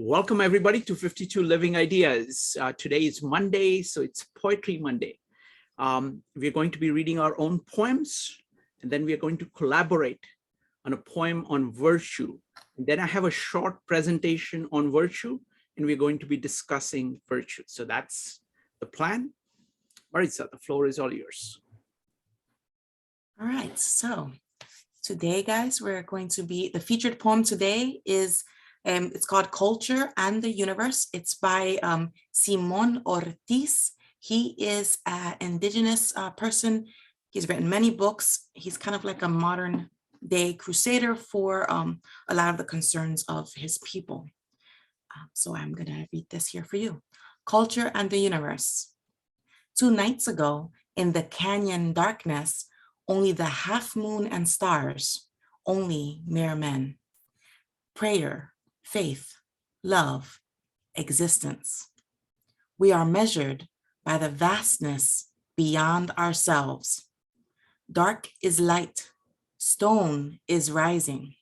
Welcome everybody to 52 Living Ideas. Today is Monday, so it's Poetry Monday. We're going to be reading our own poems, and then we are going to collaborate on a poem on virtue. And then I have a short presentation on virtue, and we're going to be discussing virtue. So that's the plan. Maritza, the floor is all yours. All right, so today, guys, we're going to be, the featured poem today is it's called Culture and the Universe. It's by Simón Ortiz. He is an indigenous person. He's written many books. He's kind of like a modern day crusader for a lot of the concerns of his people. So I'm gonna read this here for you. Culture and the Universe. 2 nights ago, in the canyon darkness, only the half moon and stars, only mere men. Prayer, faith, love, existence. We are measured by the vastness beyond ourselves. Dark is light, stone is rising.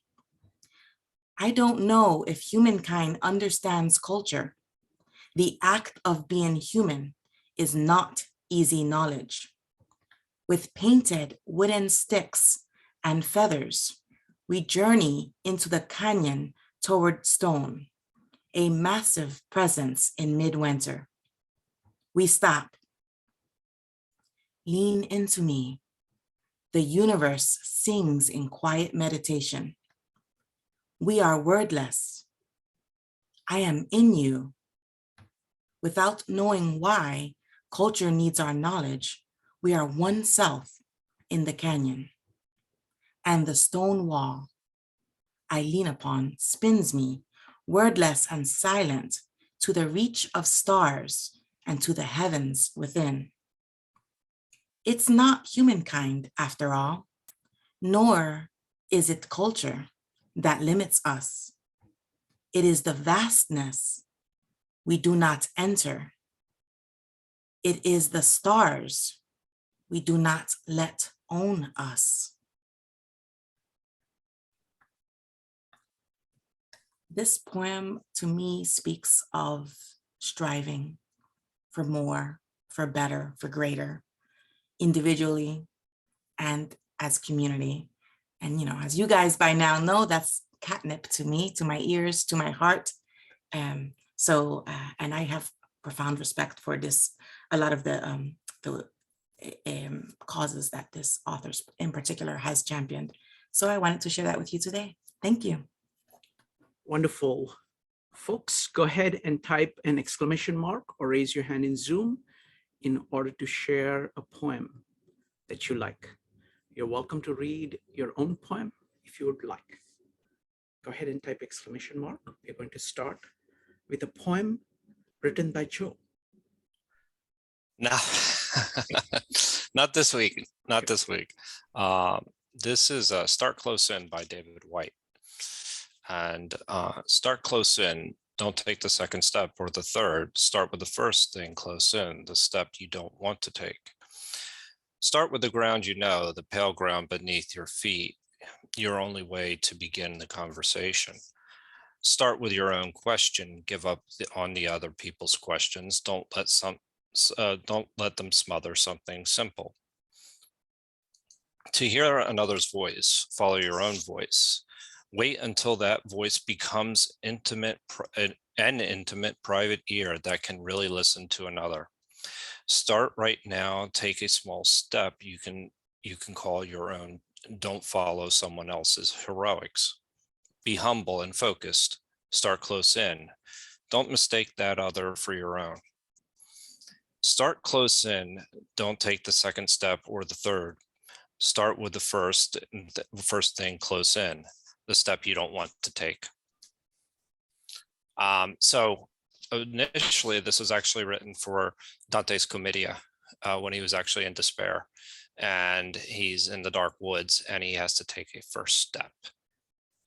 I don't know if humankind understands culture. The act of being human is not easy knowledge. With painted wooden sticks and feathers, we journey into the canyon toward stone, a massive presence in midwinter. We stop. Lean into me. The universe sings in quiet meditation. We are wordless. I am in you. Without knowing why culture needs our knowledge, we are one self in the canyon. And the stone wall I lean upon spins me, wordless and silent, to the reach of stars and to the heavens within. It's not humankind, after all, nor is it culture that limits us. It is the vastness we do not enter. It is the stars we do not let own us. This poem to me speaks of striving for more, for better, for greater, individually and as community. And as you guys by now know, that's catnip to me, to my ears, to my heart. And I have profound respect for this, a lot of the causes that this author in particular has championed. So I wanted to share that with you today. Thank you. Wonderful. Folks, go ahead and type an exclamation mark or raise your hand in Zoom in order to share a poem that you like. You're welcome to read your own poem if you would like. Go ahead and type exclamation mark. We're going to start with a poem written by Joe. No, not this week. Not this week. This is Start Close In by David Whyte. And start close in, don't take the second step or the third. Start with the first thing close in, the step you don't want to take. Start with the ground you know, the pale ground beneath your feet, your only way to begin the conversation. Start with your own question, give up on the other people's questions. Don't let them smother something simple. To hear another's voice, follow your own voice. Wait until that voice becomes an intimate private ear that can really listen to another. Start right now, take a small step you can call your own. Don't follow someone else's heroics. Be humble and focused. Start close in. Don't mistake that other for your own. Start close in. Don't take the second step or the third. Start with the first thing close in. The step you don't want to take. So initially, this was actually written for Dante's Commedia when he was actually in despair, and he's in the dark woods and he has to take a first step.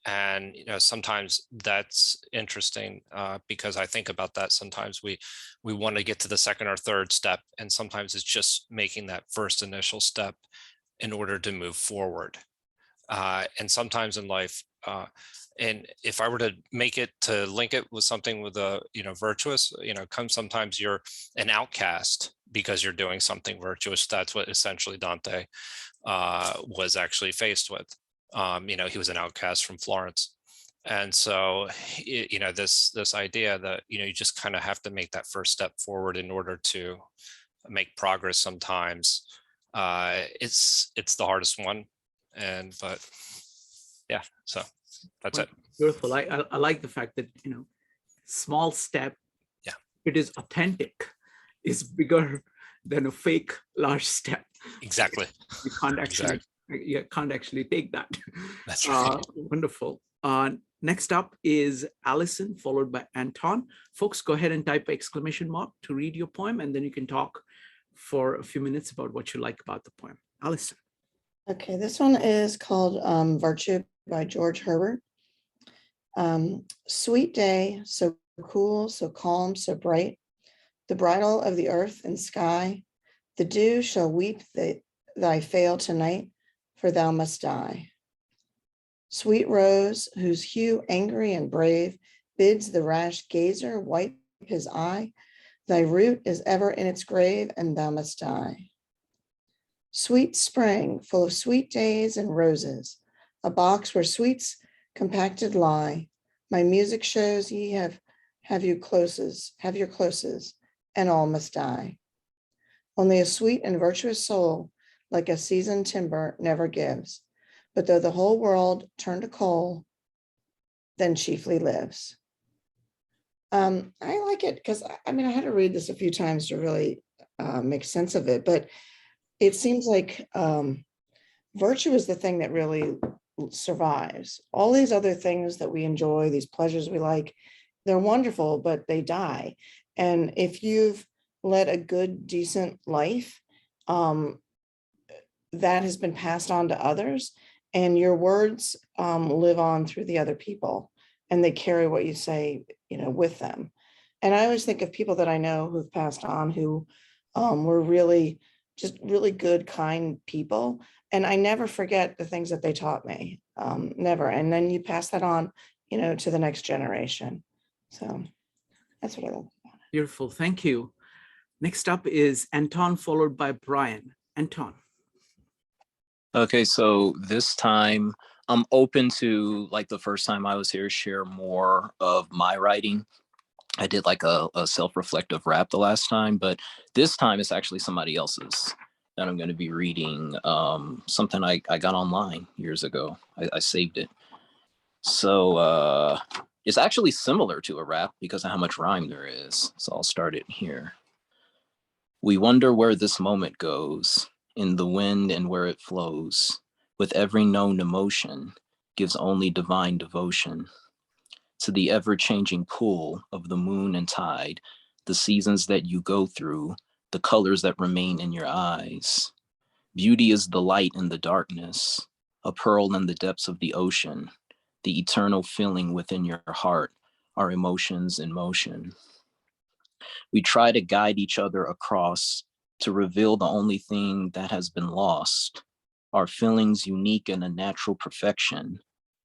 And sometimes that's interesting because I think about that. Sometimes we want to get to the second or third step, and sometimes it's just making that first initial step in order to move forward. And sometimes in life, And if I were to make it to link it with something with a, virtuous, sometimes you're an outcast because you're doing something virtuous. That's what essentially Dante was actually faced with. He was an outcast from Florence. And so, this idea that, you just kind of have to make that first step forward in order to make progress sometimes. It's the hardest one. But yeah, so that's it. Beautiful. I like the fact that, small step, yeah, it is authentic, is bigger than a fake large step. Exactly. You can't actually, you can't actually take that. That's right. Wonderful. Next up is Allison, followed by Anton. Folks, go ahead and type exclamation mark to read your poem, and then you can talk for a few minutes about what you like about the poem. Allison. Okay, this one is called Virtue by George Herbert. Sweet day, so cool, so calm, so bright, the bridal of the earth and sky, the dew shall weep thy fail tonight, for thou must die. Sweet rose, whose hue angry and brave bids the rash gazer wipe his eye, thy root is ever in its grave, and thou must die. Sweet spring, full of sweet days and roses, a box where sweets compacted lie, my music shows ye have your closes, and all must die. Only a sweet and virtuous soul, like a seasoned timber, never gives, but though the whole world turn to coal, then chiefly lives. I like it because, I had to read this a few times to really make sense of it, but it seems like virtue is the thing that really survives. All these other things that we enjoy, these pleasures we like, they're wonderful, but they die. And if you've led a good, decent life, that has been passed on to others, and your words live on through the other people, and they carry what you say, with them. And I always think of people that I know who've passed on who were really good, kind people. And I never forget the things that they taught me, never. And then you pass that on, to the next generation. So that's what I love about it. Beautiful, thank you. Next up is Anton, followed by Brian. Anton. Okay, so this time I'm open to, like the first time I was here, share more of my writing. I did like a self-reflective rap the last time, but this time it's actually somebody else's that I'm going to be reading, something I got online years ago. I saved it. So it's actually similar to a rap because of how much rhyme there is. So I'll start it here. We wonder where this moment goes, in the wind and where it flows, with every known emotion, gives only divine devotion to the ever-changing pull of the moon and tide, the seasons that you go through, the colors that remain in your eyes. Beauty is the light in the darkness, a pearl in the depths of the ocean, the eternal feeling within your heart, our emotions in motion. We try to guide each other across to reveal the only thing that has been lost, our feelings unique in a natural perfection,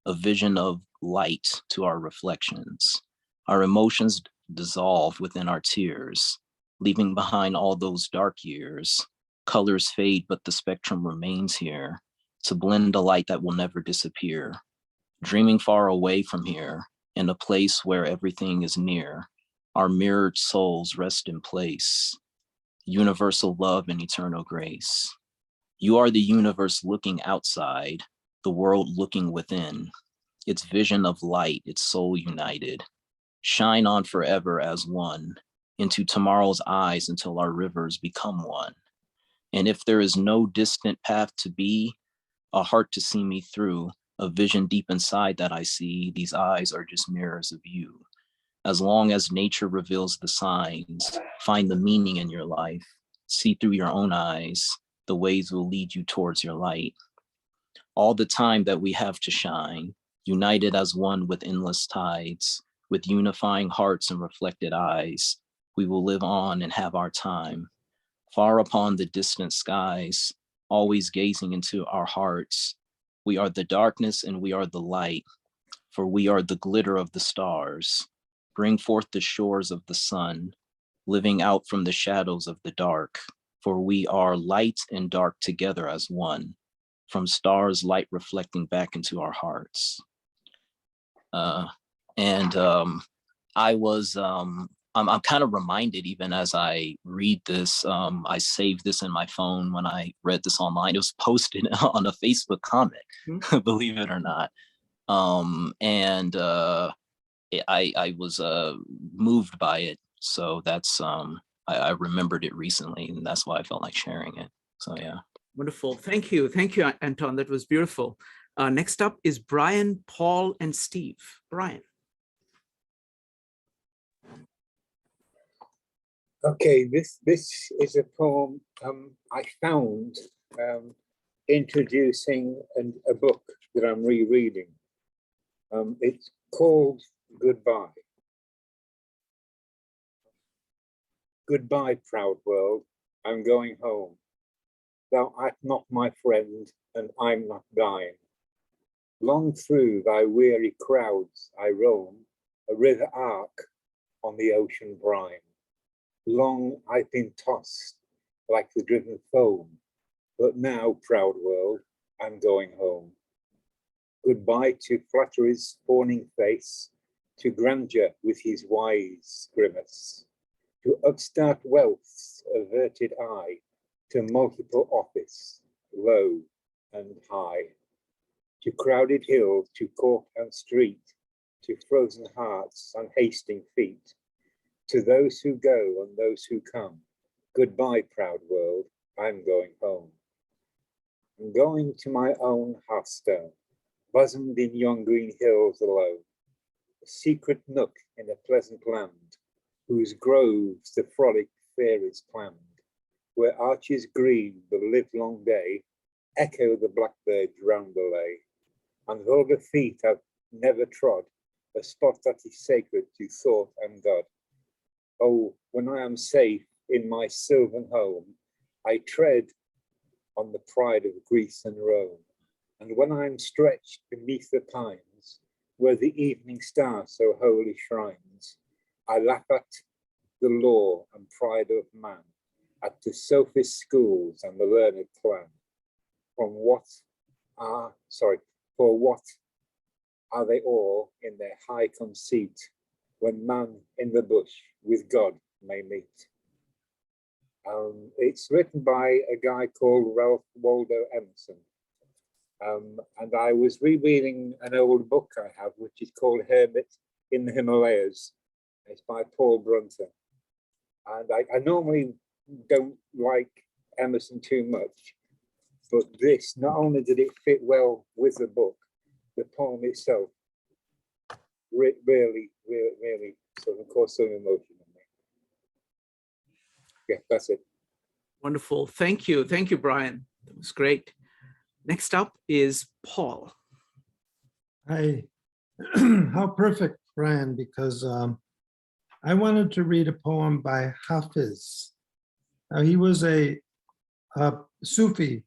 a vision of light to our reflections. Our emotions dissolve within our tears, leaving behind all those dark years. Colors fade, but the spectrum remains here to blend a light that will never disappear. Dreaming far away from here, in a place where everything is near, our mirrored souls rest in place. Universal love and eternal grace. You are the universe looking outside, the world looking within. Its vision of light, its soul united. Shine on forever as one, into tomorrow's eyes until our rivers become one. And if there is no distant path to be, a heart to see me through, a vision deep inside that I see, these eyes are just mirrors of you. As long as nature reveals the signs, find the meaning in your life, see through your own eyes, the ways will lead you towards your light. All the time that we have to shine, united as one with endless tides, with unifying hearts and reflected eyes, we will live on and have our time. Far upon the distant skies, always gazing into our hearts, we are the darkness and we are the light. for we are the glitter of the stars. Bring forth the shores of the sun, living out from the shadows of the dark, for we are light and dark together as one, from stars light reflecting back into our hearts. I'm kind of reminded, even as I read this, I saved this in my phone when I read this online. It was posted on a Facebook comment, believe it or not. I was moved by it. So that's, I remembered it recently, and that's why I felt like sharing it. So yeah. Wonderful. Thank you. Thank you, Anton. That was beautiful. Next up is Brian, Paul, and Steve. Brian. Okay, this is a poem I found introducing a book that I'm rereading. It's called Goodbye. Goodbye, proud world, I'm going home. Thou art not my friend, and I'm not thine. Long through thy weary crowds I roam, a river arc on the ocean brine. Long I've been tossed like the driven foam, but now, proud world, I'm going home. Goodbye to flattery's fawning face, to grandeur with his wise grimace, to upstart wealth's averted eye, to multiple office, low and high, to crowded hill, to court and street, to frozen hearts and hasting feet, to those who go and those who come, goodbye, proud world, I'm going home. I'm going to my own hearthstone, bosomed in yon green hills alone, a secret nook in a pleasant land, whose groves the frolic fairies planned, where arches green the livelong day echo the blackbird's roundelay, and vulgar feet have never trod a spot that is sacred to thought and God. Oh, when I am safe in my sylvan home, I tread on the pride of Greece and Rome. And when I am stretched beneath the pines, where the evening star so wholly shines, I laugh at the law and pride of man, at the sophist schools and the learned clan. For what are they all in their high conceit, when man in the bush with God may meet? It's written by a guy called Waldo Emerson. And I was rereading an old book I have, which is called Hermit in the Himalayas. It's by Paul Brunton. And I normally don't like Emerson too much, but this, not only did it fit well with the book, the poem itself really sort of caused some emotion in me. Yeah, that's it. Wonderful. Thank you. Thank you, Brian. That was great. Next up is Paul. Hi. How perfect, Brian, because I wanted to read a poem by Hafiz. Now, he was a Sufi,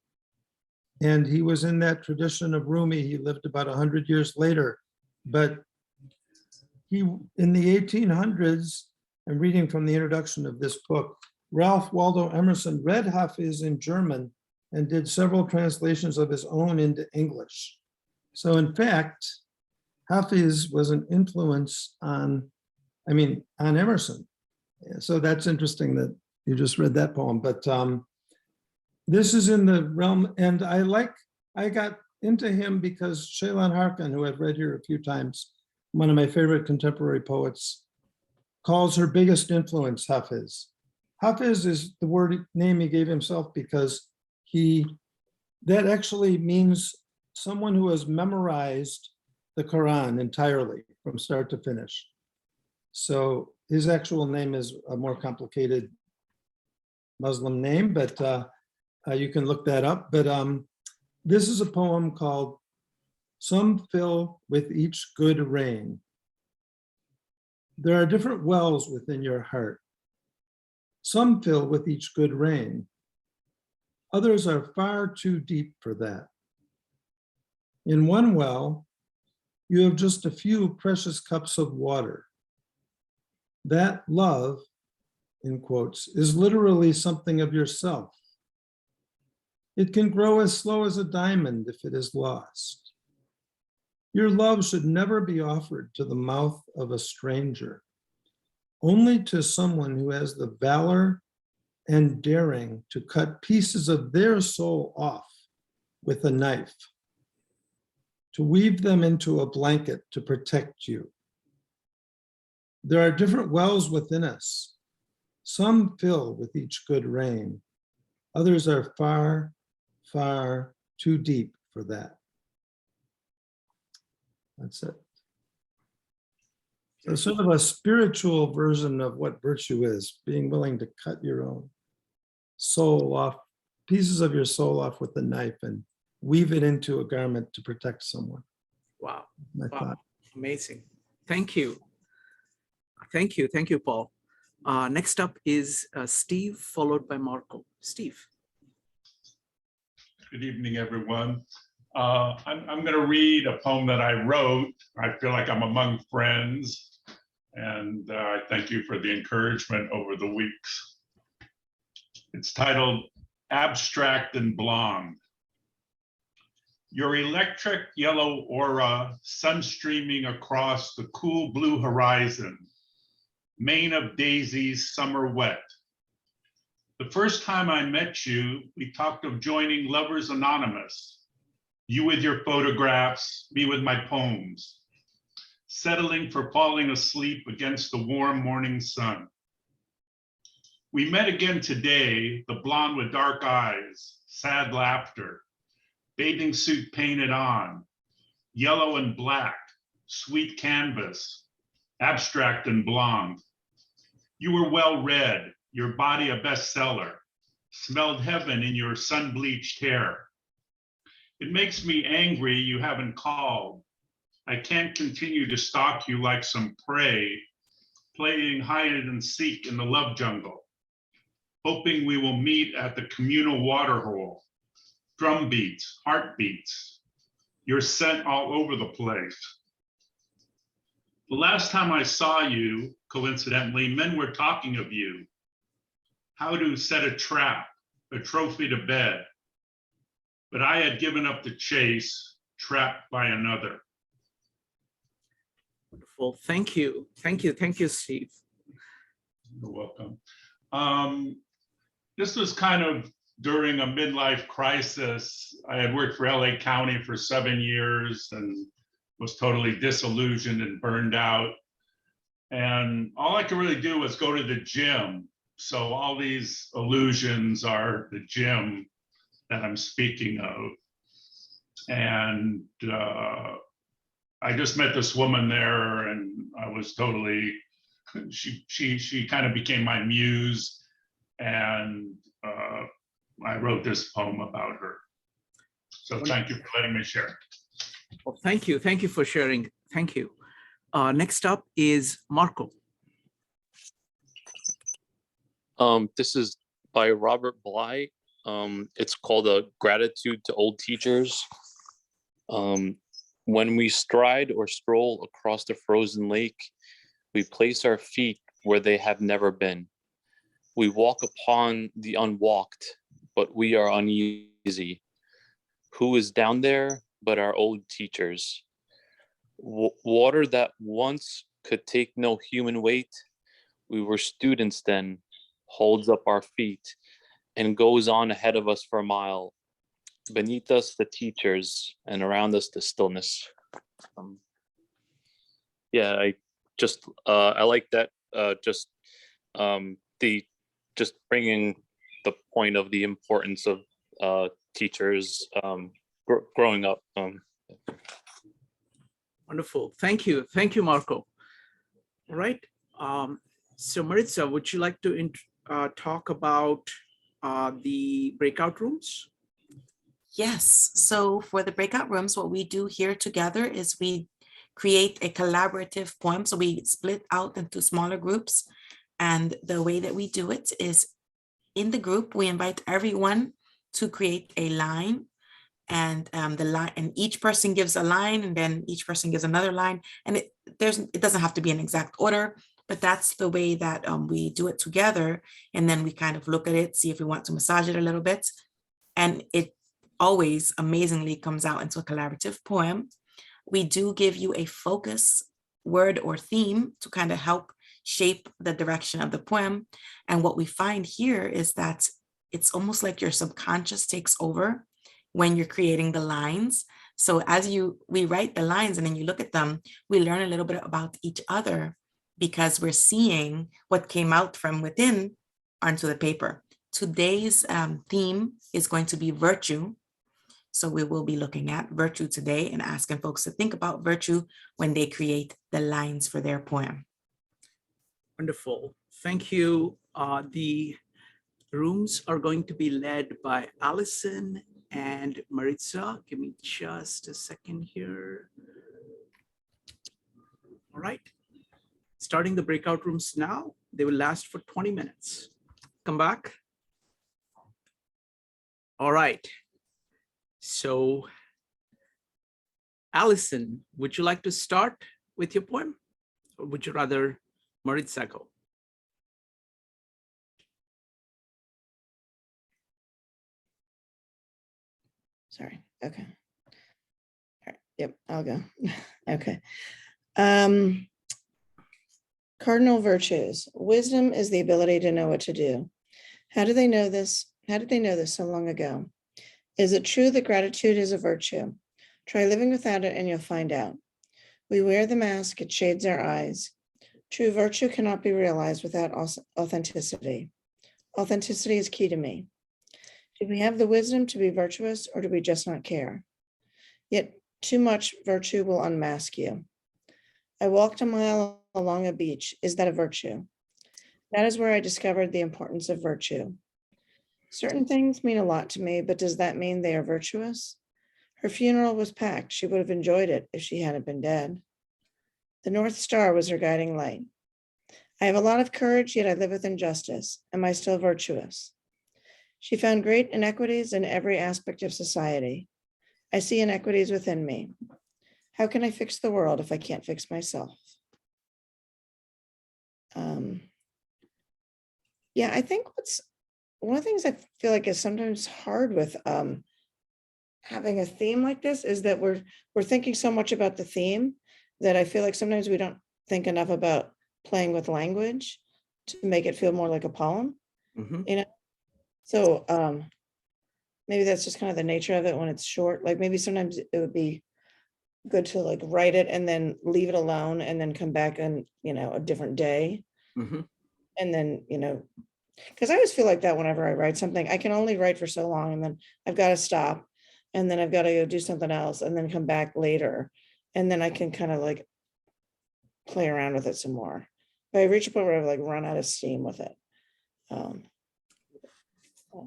and he was in that tradition of Rumi. He lived about 100 years later, but he, in the 1800s, I'm reading from the introduction of this book, Ralph Waldo Emerson read Hafiz in German and did several translations of his own into English. So in fact, Hafiz was an influence on Emerson. So that's interesting that you just read that poem, but this is in the realm, and I got into him because Shaylon Harkin, who I've read here a few times, one of my favorite contemporary poets, calls her biggest influence Hafiz. Hafiz is the name he gave himself because that actually means someone who has memorized the Quran entirely from start to finish. So his actual name is a more complicated Muslim name, but you can look that up. But this is a poem called Some Fill with Each Good Rain. There are different wells within your heart. Some fill with each good rain. Others are far too deep for that. In one well, You have just a few precious cups of water. That love, in quotes, is literally something of yourself. It can grow as slow as a diamond if it is lost. Your love should never be offered to the mouth of a stranger, only to someone who has the valor and daring to cut pieces of their soul off with a knife, to weave them into a blanket to protect you. There are different wells within us. Some fill with each good rain. Others are far, far too deep for that. That's it. So sort of a spiritual version of what virtue is, being willing to cut your own soul off, pieces of your soul off with a knife and weave it into a garment to protect someone. Wow. My Wow. thought. Amazing. Thank you. Thank you. Thank you, Paul. Next up is Steve, followed by Marco. Steve. Good evening, everyone. I'm going to read a poem that I wrote. I feel like I'm among friends, and I thank you for the encouragement over the weeks. It's titled Abstract and Blonde. Your electric yellow aura, sun streaming across the cool blue horizon, mane of daisies, summer wet. The first time I met you, we talked of joining Lovers Anonymous. You with your photographs, me with my poems, settling for falling asleep against the warm morning sun. We met again today, the blonde with dark eyes, sad laughter, bathing suit painted on, yellow and black, sweet canvas, abstract and blonde. You were well read, your body a bestseller, smelled heaven in your sun-bleached hair. It makes me angry you haven't called. I can't continue to stalk you like some prey, playing hide and seek in the love jungle, hoping we will meet at the communal waterhole. Drum beats, heartbeats, your scent all over the place. The last time I saw you, coincidentally, men were talking of you. How to set a trap, a trophy to bed. But I had given up the chase, trapped by another. Wonderful. Thank you. Thank you. Thank you, Steve. You're welcome. This was kind of during a midlife crisis. I had worked for LA County for 7 years and was totally disillusioned and burned out. And all I could really do was go to the gym. So all these illusions are the gym that I'm speaking of. And I just met this woman there, and I was totally, she kind of became my muse, and I wrote this poem about her. So thank you for letting me share. Well, thank you. Thank you for sharing. Thank you. Next up is Marco. This is by Robert Bly. It's called A Gratitude to Old Teachers. When we stride or stroll across the frozen lake, we place our feet where they have never been. We walk upon the unwalked, but we are uneasy. Who is down there but our old teachers? Water that once could take no human weight, we were students then, holds up our feet and goes on ahead of us for a mile. Beneath us, the teachers, and around us, the stillness. Yeah, I like that. Just bringing the point of the importance of teachers growing up. Wonderful. Thank you. Thank you, Marco. All right. So Maritza, would you like to talk about the breakout rooms? Yes. So for the breakout rooms, what we do here together is we create a collaborative poem. So we split out into smaller groups. And the way that we do it is in the group, we invite everyone to create a line and the line, and each person gives a line, and then each person gives another line, and it doesn't have to be in exact order, but that's the way that we do it together. And then we kind of look at it, see if we want to massage it a little bit, and it always amazingly comes out into a collaborative poem. We do give you a focus word or theme to kind of help shape the direction of the poem. And what we find here is that it's almost like your subconscious takes over when you're creating the lines. So as we write the lines and then you look at them, we learn a little bit about each other because we're seeing what came out from within onto the paper. Today's theme is going to be virtue. So we will be looking at virtue today and asking folks to think about virtue when they create the lines for their poem. Wonderful. Thank you. The rooms are going to be led by Allison and Maritza. Give me just a second here. All right. Starting the breakout rooms now. They will last for 20 minutes. Come back. All right. So, Allison, would you like to start with your poem? Or would you rather Maritza go? Sorry. Okay. All right. Yep, I'll go. Okay. Cardinal Virtues. Wisdom is the ability to know what to do. How do they know this? How did they know this so long ago? Is it true that gratitude is a virtue? Try living without it and you'll find out. We wear the mask, it shades our eyes. True virtue cannot be realized without authenticity. Authenticity is key to me. Do we have the wisdom to be virtuous or do we just not care? Yet too much virtue will unmask you. I walked a mile along a beach. Is that a virtue? That is where I discovered the importance of virtue. Certain things mean a lot to me, but does that mean they are virtuous? Her funeral was packed. She would have enjoyed it if she hadn't been dead. The North Star was her guiding light. I have a lot of courage, yet I live with injustice. Am I still virtuous? She found great inequities in every aspect of society. I see inequities within me. How can I fix the world if I can't fix myself? Yeah, I think one of the things I feel like is sometimes hard with having a theme like this is that we're thinking so much about the theme that I feel like sometimes we don't think enough about playing with language to make it feel more like a poem, you know? So maybe that's just kind of the nature of it when it's short. Like maybe sometimes it would be good to like write it and then leave it alone and then come back on, you know, a different day. And then, you know, because I always feel like that whenever I write something, I can only write for so long and then I've got to stop and then I've got to go do something else and then come back later. And then I can kind of like play around with it some more. But I reach a point where I've like run out of steam with it.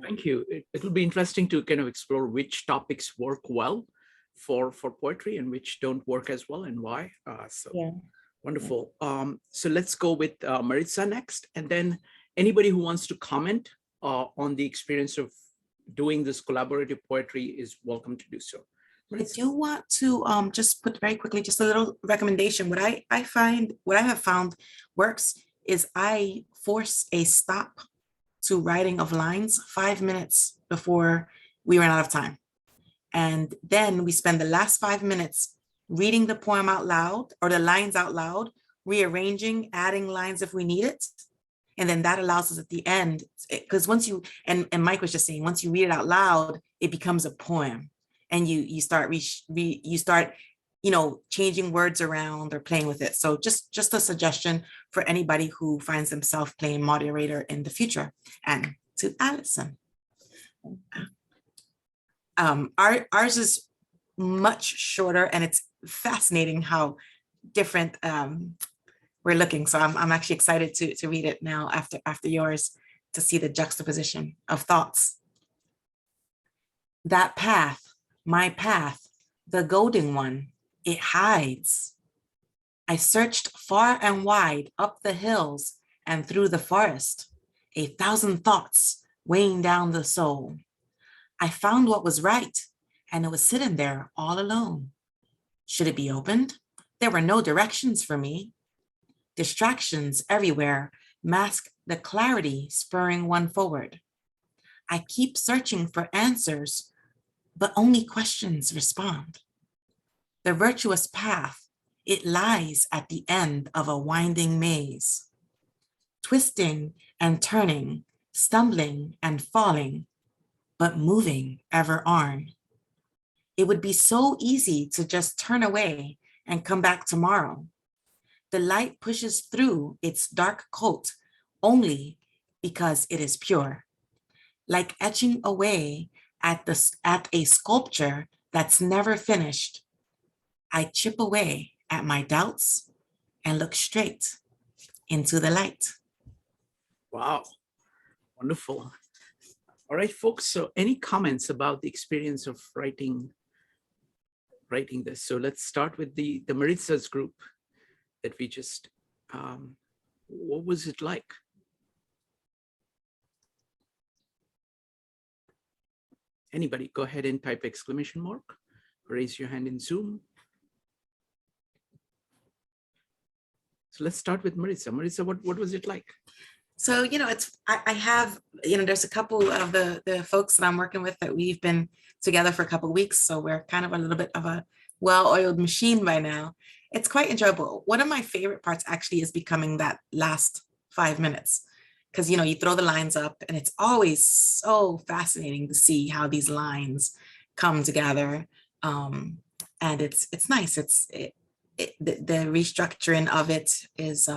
Thank you. It will be interesting to kind of explore which topics work well for poetry and which don't work as well and why. Yeah. Wonderful. So let's go with Maritza next, and then anybody who wants to comment on the experience of doing this collaborative poetry is welcome to do so. I do want to just put very quickly, just a little recommendation. What I have found works is I force a stop to writing of lines 5 minutes before we run out of time. And then we spend the last 5 minutes reading the poem out loud or the lines out loud, rearranging, adding lines if we need it. And then that allows us at the end, because once you, and Mike was just saying, once you read it out loud, it becomes a poem. And you start, you know, changing words around or playing with it. So just a suggestion for anybody who finds themselves playing moderator in the future. And to Allison. Ours is much shorter and it's fascinating how different we're looking. So I'm actually excited to read it now after yours to see the juxtaposition of thoughts. That path, my path, the golden one, it hides. I searched far and wide up the hills and through the forest, 1,000 thoughts weighing down the soul. I found what was right and it was sitting there all alone. Should it be opened? There were no directions for me. Distractions everywhere mask the clarity spurring one forward. I keep searching for answers, but only questions respond. The virtuous path, it lies at the end of a winding maze. Twisting and turning, stumbling and falling, but moving ever on. It would be so easy to just turn away and come back tomorrow. The light pushes through its dark coat only because it is pure. Like etching away at a sculpture that's never finished, I chip away at my doubts and look straight into the light. Wow, wonderful. All right, folks, so any comments about the experience of writing this? So let's start with the Maritza's group that we just, what was it like? Anybody, go ahead and type exclamation mark, raise your hand in Zoom. So let's start with Maritza. Maritza, what was it like? So, I have, there's a couple of the folks that I'm working with that we've been together for a couple of weeks. So we're kind of a little bit of a well-oiled machine by now. It's quite enjoyable. One of my favorite parts actually is becoming that last 5 minutes. Because, you throw the lines up and it's always so fascinating to see how these lines come together. And it's nice. The restructuring of it is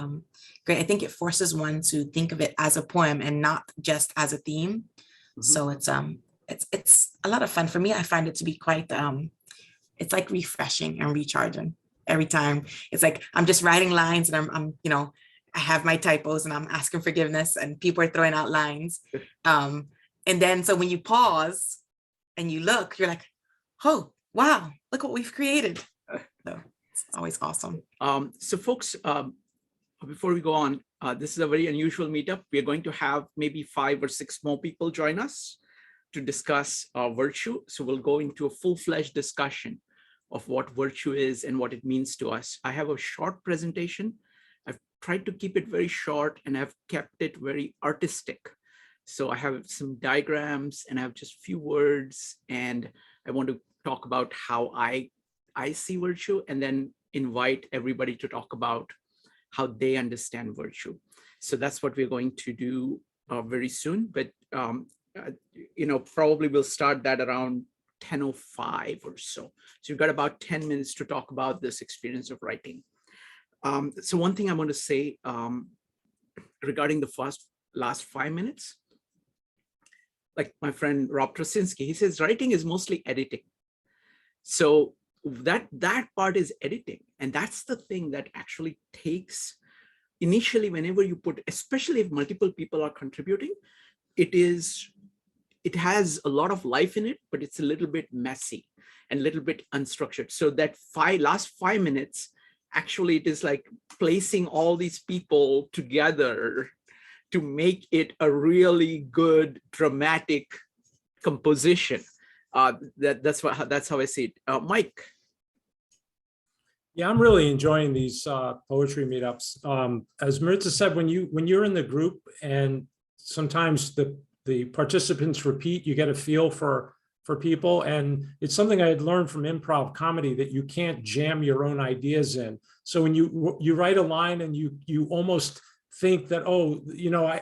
great. I think it forces one to think of it as a poem and not just as a theme. Mm-hmm. So it's a lot of fun for me. I find it to be quite it's like refreshing and recharging every time. It's like I'm just writing lines and I'm I have my typos and I'm asking forgiveness and people are throwing out lines. And then so when you pause and you look, you're like, oh wow, look what we've created. So it's always awesome. So folks, before we go on, this is a very unusual meetup. We are going to have maybe 5 or 6 more people join us to discuss virtue. So we'll go into a full-fledged discussion of what virtue is and what it means to us. I have a short presentation. I've tried to keep it very short and I've kept it very artistic. So I have some diagrams and I have just few words, and I want to talk about how I see virtue and then invite everybody to talk about how they understand virtue. So that's what we're going to do very soon, but probably we'll start that around 10:05 or so. So you've got about 10 minutes to talk about this experience of writing. So one thing I want to say regarding the last 5 minutes, like my friend Rob Trosinski, he says writing is mostly editing. So that part is editing, and that's the thing that actually takes initially whenever you put, especially if multiple people are contributing, it has a lot of life in it, but it's a little bit messy and a little bit unstructured. So that last 5 minutes, actually it is like placing all these people together to make it a really good dramatic composition. That's how I see it. Mike. Yeah, I'm really enjoying these poetry meetups. As Maritza said, when you're in the group and sometimes the participants repeat, you get a feel for people. And it's something I had learned from improv comedy, that you can't jam your own ideas in. So when you write a line and you almost think that, oh,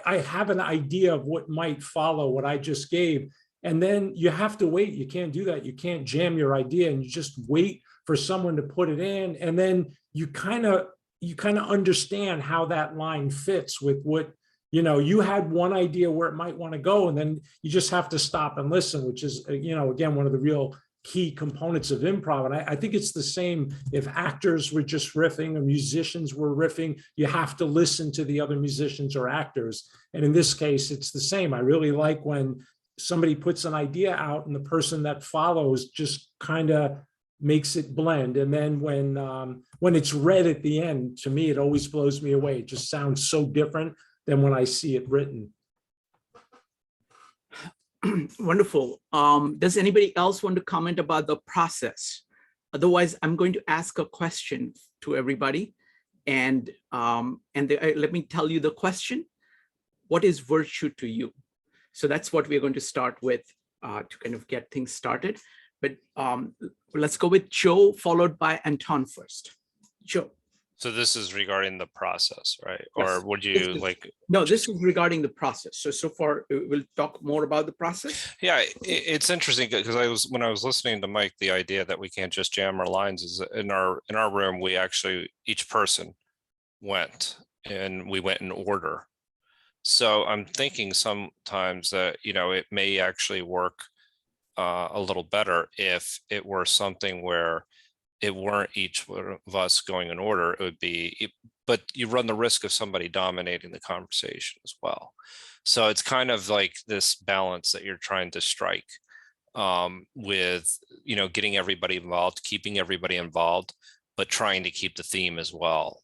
I have an idea of what might follow what I just gave. And then you have to wait. You can't do that. You can't jam your idea, and you just wait for someone to put it in. And then you kind of understand how that line fits with what, you had one idea where it might want to go, and then you just have to stop and listen, which is, again, one of the real key components of improv. And I think it's the same if actors were just riffing or musicians were riffing. You have to listen to the other musicians or actors. And in this case, it's the same. I really like when somebody puts an idea out and the person that follows just kind of makes it blend. And then when it's read at the end, to me, it always blows me away. It just sounds so different than when I see it written. Wonderful. Does anybody else want to comment about the process? Otherwise, I'm going to ask a question to everybody. And let me tell you the question. What is virtue to you? So that's what we're going to start with to kind of get things started. But let's go with Joe, followed by Anton first. Joe. So this is regarding the process, right? Yes. Or would you like? No, this is regarding the process. So far, we'll talk more about the process. Yeah, it's interesting because when I was listening to Mike, the idea that we can't just jam our lines is in our room, we actually, each person went and we went in order. So I'm thinking sometimes that, it may actually work a little better if it were something where it weren't each one of us going in order. It would be, but you run the risk of somebody dominating the conversation as well. So it's kind of like this balance that you're trying to strike with, getting everybody involved, keeping everybody involved, but trying to keep the theme as well.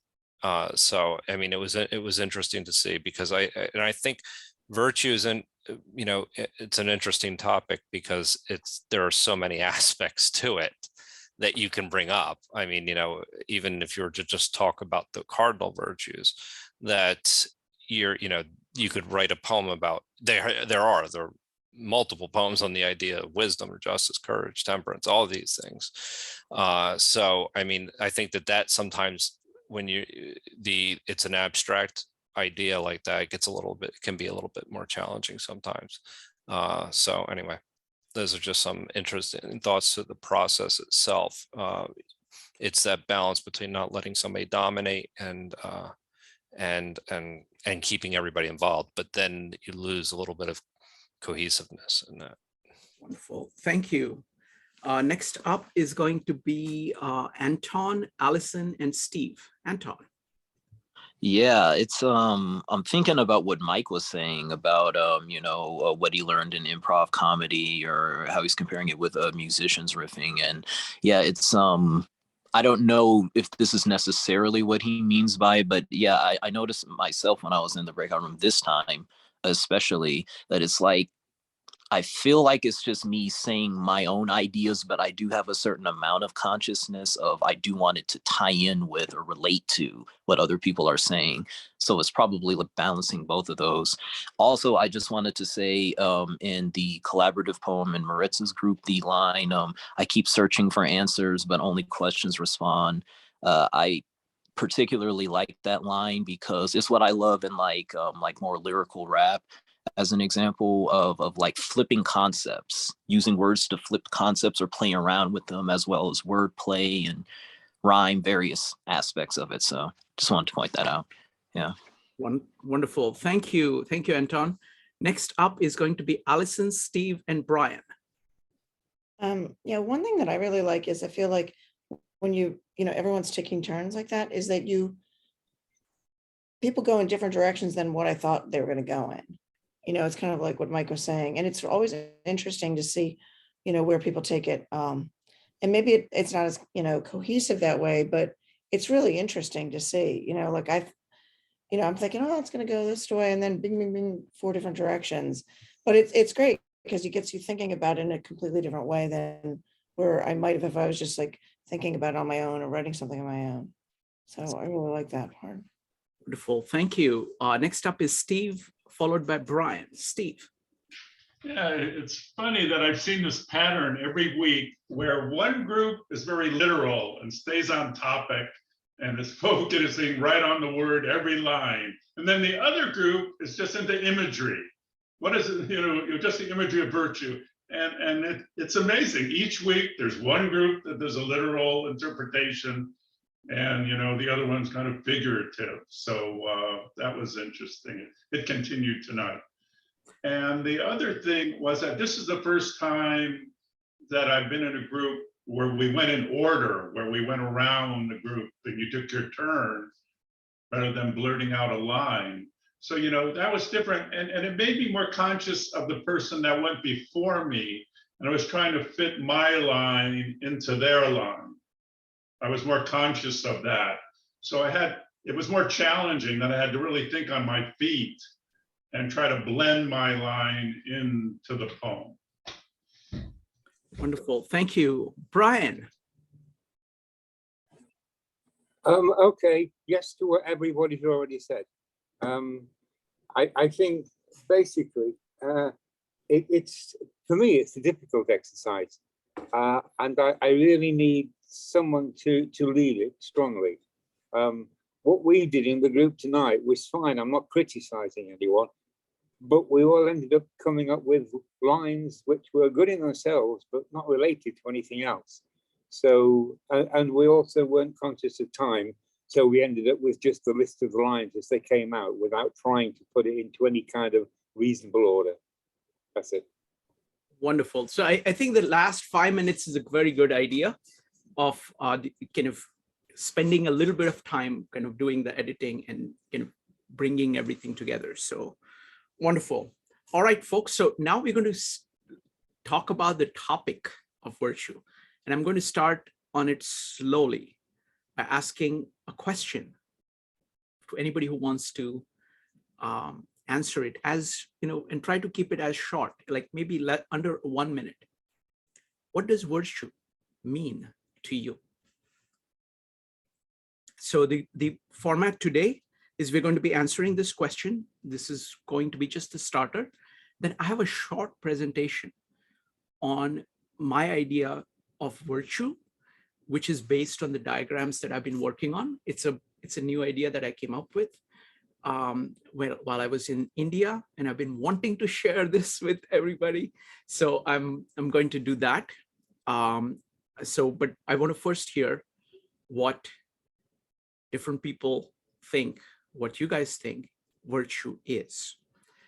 So, I mean, it was interesting to see because I think virtue isn't, it's an interesting topic because there are so many aspects to it that you can bring up. I mean, even if you were to just talk about the cardinal virtues, that you could write a poem about. There are multiple poems on the idea of wisdom or justice, courage, temperance, all of these things. So, I mean, I think that sometimes when it's an abstract idea like that, it can be a little bit more challenging sometimes. So anyway, those are just some interesting thoughts to the process itself. It's that balance between not letting somebody dominate and keeping everybody involved, but then you lose a little bit of cohesiveness in that. Wonderful, thank you. Next up is going to be Anton, Allison, and Steve. Anton. Yeah, it's I'm thinking about what Mike was saying about what he learned in improv comedy or how he's comparing it with musicians riffing. And yeah, it's I don't know if this is necessarily what he means by it, but yeah, I noticed myself when I was in the breakout room this time, especially, that it's like I feel like it's just me saying my own ideas, but I do have a certain amount of consciousness of I do want it to tie in with or relate to what other people are saying. So it's probably like balancing both of those. Also, I just wanted to say in the collaborative poem in Maritz's group, the line, I keep searching for answers, but only questions respond. I particularly like that line because it's what I love in like more lyrical rap. As an example of like flipping concepts, using words to flip concepts or playing around with them, as well as wordplay and rhyme, various aspects of it. So just wanted to point that out. Yeah. Wonderful. Thank you. Thank you, Anton. Next up is going to be Allison, Steve, and Brian. Yeah, one thing that I really like is I feel like when everyone's taking turns like that, is that people go in different directions than what I thought they were going to go in. It's kind of like what Mike was saying, and it's always interesting to see, where people take it. And maybe it's not as, cohesive that way, but it's really interesting to see, like I'm thinking, oh, it's going to go this way, and then bing, bing, bing, 4 different directions. But it's great because it gets you thinking about it in a completely different way than where I might have if I was just like thinking about it on my own or writing something on my own. So I really like that part. Wonderful. Thank you. Next up is Steve, followed by Brian. Steve. Yeah, it's funny that I've seen this pattern every week where one group is very literal and stays on topic and is focusing right on the word every line. And then the other group is just into imagery. What is it? Just the imagery of virtue. And it's amazing. Each week there's one group that does a literal interpretation, and the other one's kind of figurative. So that was interesting. It continued tonight. And the other thing was that this is the first time that I've been in a group where we went in order, where we went around the group and you took your turn rather than blurting out a line. So that was different, and it made me more conscious of the person that went before me, and I was trying to fit my line into their line. I was more conscious of that. So it was more challenging, that I had to really think on my feet and try to blend my line into the poem. Wonderful. Thank you. Brian. Okay, yes to what everybody's already said. I think basically it's for me it's a difficult exercise, and I really need someone to lead it strongly. What we did in the group tonight was fine. I'm not criticizing anyone, but we all ended up coming up with lines which were good in themselves, but not related to anything else. So, and we also weren't conscious of time. So we ended up with just the list of the lines as they came out without trying to put it into any kind of reasonable order. That's it. Wonderful. So I think the last 5 minutes is a very good idea of kind of spending a little bit of time kind of doing the editing and kind of bringing everything together. So wonderful. All right, folks. So now we're going to talk about the topic of virtue. And I'm going to start on it slowly by asking a question to anybody who wants to answer it, as you know, and try to keep it as short, like maybe under 1 minute. What does virtue mean to you? So the format today is we're going to be answering this question. This is going to be just a starter. Then I have a short presentation on my idea of virtue, which is based on the diagrams that I've been working on. It's a new idea that I came up with while I was in India, and I've been wanting to share this with everybody. So I'm going to do that. But I want to first hear what different people think, what you guys think virtue is.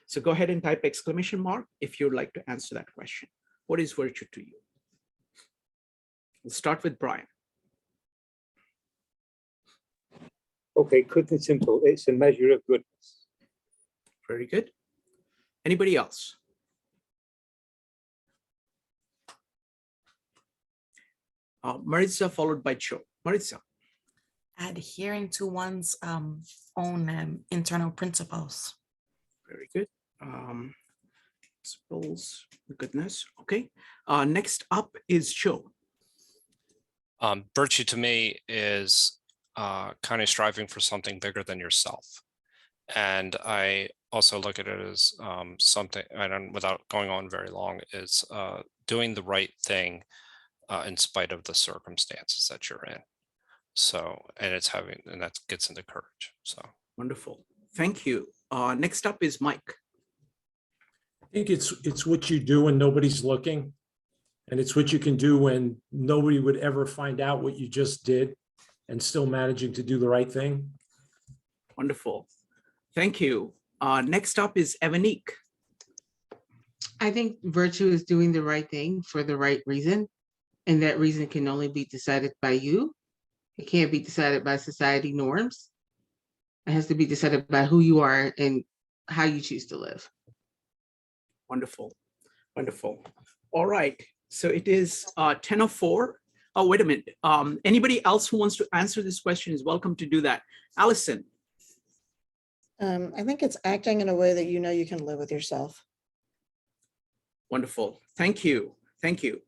So go ahead and type exclamation mark if you'd like to answer that question. What is virtue to you? We'll start with Brian. Okay, quick and simple. It's a measure of goodness. Very good. Anybody else? Maritza followed by Joe. Maritza. Adhering to one's own internal principles. Very good. Principles, goodness. Okay. Next up is Joe. Virtue to me is kind of striving for something bigger than yourself. And I also look at it as something, and without going on very long, is doing the right thing in spite of the circumstances that you're in. So, and that gets into courage. So wonderful. Thank you. Next up is Mike. I think it's what you do when nobody's looking. And it's what you can do when nobody would ever find out what you just did and still managing to do the right thing. Wonderful. Thank you. Next up is Ebonique. I think virtue is doing the right thing for the right reason. And that reason can only be decided by you. It can't be decided by society norms. It has to be decided by who you are and how you choose to live. Wonderful. Wonderful. All right. So it is 10:04. Oh, wait a minute. Anybody else who wants to answer this question is welcome to do that. Allison. I think it's acting in a way that you know you can live with yourself. Wonderful. Thank you. Thank you.